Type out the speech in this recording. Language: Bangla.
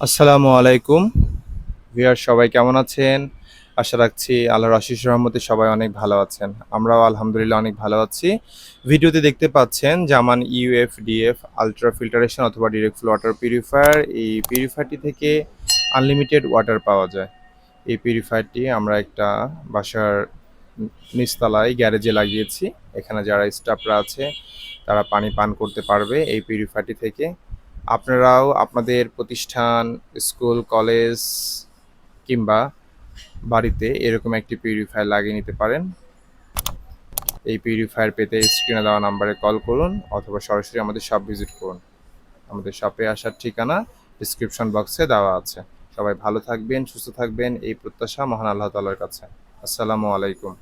আসসালামু আলাইকুম। ভিউয়ার সবাই কেমন আছেন? আশা রাখছি আল্লাহর অশেষ রহমতে সবাই অনেক ভালো আছেন। আমরাও আলহামদুলিল্লাহ অনেক ভালো আছি। ভিডিওতে দেখতে পাচ্ছেন জামান ইউএফডিএফ আল্ট্রা ফিল্টারেশন অথবা ডিরেক্ট ফ্লো ওয়াটার পিউরিফায়ার। এই পিউরিফায়ারটি থেকে আনলিমিটেড ওয়াটার পাওয়া যায়। এই পিউরিফায়ারটি আমরা একটা বাসার নিচতলায় গ্যারেজে লাগিয়েছি। এখানে যারা স্টাফরা আছে তারা পানি পান করতে পারবে এই পিউরিফায়ারটি থেকে। আপনারাও আপনাদের প্রতিষ্ঠান, স্কুল, কলেজ কিংবা বাড়িতে এরকম একটি পিউরিফায়ার লাগিয়ে নিতে পারেন। এই পিউরিফায়ার পেতে স্ক্রিনে দেওয়া নাম্বারে কল করুন অথবা সরাসরি আমাদের শপ ভিজিট করুন। আমাদের শপে আসার ঠিকানা ডিসক্রিপশন বক্সে দেওয়া আছে। সবাই ভালো থাকবেন, সুস্থ থাকবেন এই প্রত্যাশা মহান আল্লাহ তাআলার কাছে। আসসালামু আলাইকুম।